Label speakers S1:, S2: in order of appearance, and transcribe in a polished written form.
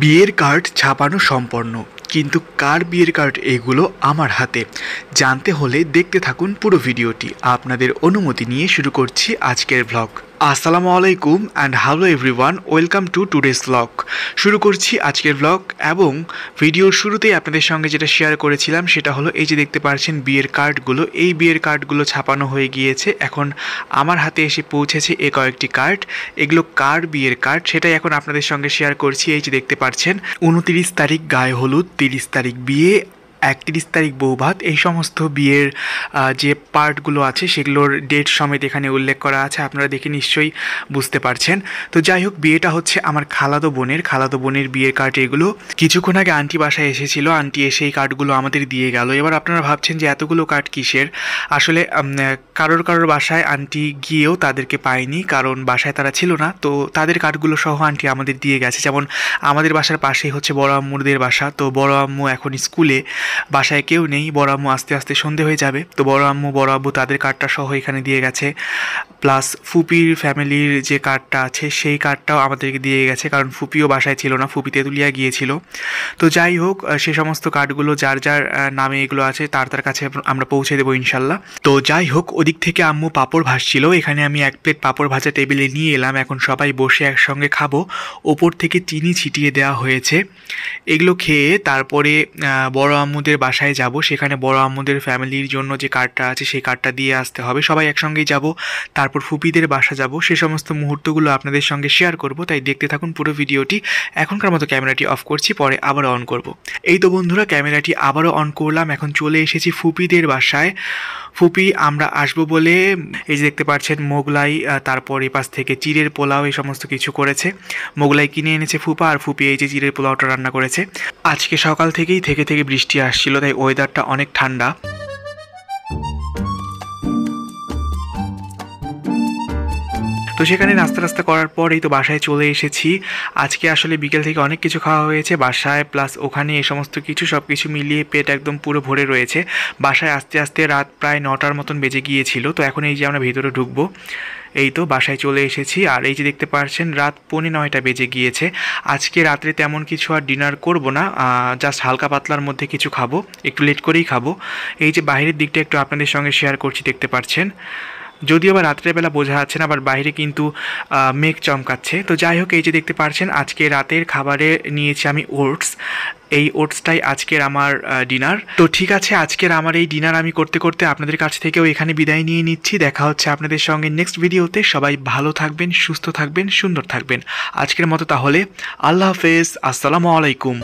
S1: বিয়ের কার্ড ছাপানো সম্পন্ন, কিন্তু কার বিয়ের কার্ড এগুলো আমার হাতে। জানতে হলে দেখতে থাকুন পুরো ভিডিওটি। আপনাদের অনুমতি নিয়ে শুরু করছি আজকের ভ্লগ। আসসালামু আলাইকুম and hello everyone, welcome to today's vlog. শুরু করছি আজকের ভ্লগ এবং ভিডিওর শুরুতেই আপনাদের সঙ্গে যেটা শেয়ার করেছিলাম সেটা হলো এই যে দেখতে পাচ্ছেন বিয়ের কার্ডগুলো। এই বিয়ের কার্ডগুলো ছাপানো হয়ে গিয়েছে, এখন আমার হাতে এসে পৌঁছেছে এই কয়েকটি কার্ড। এগুলো কার বিয়ের কার্ড সেটাই এখন আপনাদের সঙ্গে শেয়ার করছি। এই যে দেখতে পাচ্ছেন 29 তারিখ গায়ে হলুদ, 30 তারিখ বিয়ে, 31 তারিখ বৌভাত। এই সমস্ত বিয়ের যে পার্টগুলো আছে সেগুলোর ডেট সমেত এখানে উল্লেখ করা আছে, আপনারা দেখে নিশ্চয়ই বুঝতে পারছেন। তো যাই হোক, বিয়েটা হচ্ছে আমার খালাতো বোনের বিয়ের কার্ড এগুলো। কিছুক্ষণ আগে আন্টি বাসায় এসেছিল, আন্টি এসে এই কার্ডগুলো আমাদের দিয়ে গেল। এবার আপনারা ভাবছেন যে এতগুলো কার্ড কিসের। আসলে কারোর বাসায় আন্টি গিয়েও তাদেরকে পায়নি, কারণ বাসায় তারা ছিল না, তো তাদের কার্ডগুলো সহ আন্টি আমাদের দিয়ে গেছে। যেমন আমাদের বাসার পাশেই হচ্ছে বড় আম্মুদের বাসা, তো বড় আম্মু এখন স্কুলে, বাসায় কেউ নেই। বড় আম্মু আস্তে আস্তে সন্ধে হয়ে যাবে, তো বড় আব্বু তাদের কার্ডটা সহ এখানে দিয়ে গেছে। প্লাস ফুপির ফ্যামিলির যে কার্ডটা আছে সেই কার্ডটাও আমাদেরকে দিয়ে গেছে, কারণ ফুপিও বাসায় ছিল না, ফুপি তেঁতুলিয়া গিয়েছিল। তো যাই হোক, সে সমস্ত কার্ডগুলো যার যার নামে এগুলো আছে তার কাছে আমরা পৌঁছে দেবো ইনশাল্লাহ। তো যাই হোক, ওদিক থেকে আম্মু পাঁপড় ভাজছিল, এখানে আমি 1 প্লেট পাঁপড় ভাজা টেবিলে নিয়ে এলাম। এখন সবাই বসে একসঙ্গে খাবো। ওপর থেকে চিনি ছিটিয়ে দেওয়া হয়েছে। এগুলো খেয়ে তারপরে বড় আম্মুদের বাসায় যাব, সেখানে বড় আম্মুদের ফ্যামিলির জন্য যে কার্ডটা আছে সেই কার্ডটা দিয়ে আসতে হবে। সবাই একসঙ্গেই যাব, তারপর ফুপিদের বাসা যাব। সে সমস্ত মুহূর্তগুলো আপনাদের সঙ্গে শেয়ার করব, তাই দেখতে থাকুন পুরো ভিডিওটি। এখনকার মতো ক্যামেরাটি অফ করছি, পরে আবারও অন করব। এই তো বন্ধুরা, ক্যামেরাটি আবারও অন করলাম। এখন চলে এসেছি ফুপিদের বাসায়। ফুপি আমরা আসবো বলে এই যে দেখতে পাচ্ছেন মোগলাই, তারপর এই পাশ থেকে চিড়ের পোলাও, এই সমস্ত কিছু করেছে। মোগলাই কিনে এনেছে ফুপা, আর ফুপি এই যে চিড়ের পোলাওটা রান্না করেছে। আজকে সকাল থেকেই থেকে বৃষ্টি আসছিল, তাই ওয়েদারটা অনেক ঠান্ডা। তো সেখানে নাস্তা করার পর এই তো বাসায় চলে এসেছি। আজকে আসলে বিকেল থেকে অনেক কিছু খাওয়া হয়েছে বাসায়, প্লাস ওখানে এই সমস্ত কিছু সব কিছু মিলিয়ে পেট একদম পুরো ভরে রয়েছে। বাসায় আস্তে আস্তে রাত প্রায় 9টার মতন বেজে গিয়েছিল। তো এখন এই যে আমরা ভেতরে ঢুকবো, এই তো বাসায় চলে এসেছি। আর এই যে দেখতে পাচ্ছেন রাত 9:45 বেজে গিয়েছে। আজকে রাত্রে তেমন কিছু আর ডিনার করব না, জাস্ট হালকা পাতলার মধ্যে কিছু খাবো, একটু লেট করেই খাবো। এই যে বাইরের দিকটা একটু আপনাদের সঙ্গে শেয়ার করছি, দেখতে পাচ্ছেন। যদিও আবার রাত্রেবেলা বোঝা যাচ্ছে না, আবার বাইরে কিন্তু মেঘ চমকাচ্ছে। তো যাই হোক, এই যে দেখতে পাচ্ছেন আজকে রাতের খাবারে নিয়েছি আমি ওটস। এই ওটসটাই আজকের আমার ডিনার। তো ঠিক আছে, আজকের আমার এই ডিনার আমি করতে করতে আপনাদের কাছ থেকেও এখানে বিদায় নিয়ে নিচ্ছি। দেখা হচ্ছে আপনাদের সঙ্গে নেক্সট ভিডিওতে। সবাই ভালো থাকবেন, সুস্থ থাকবেন, সুন্দর থাকবেন। আজকের মতো তাহলে আল্লাহ হাফেজ, আসসালামু আলাইকুম।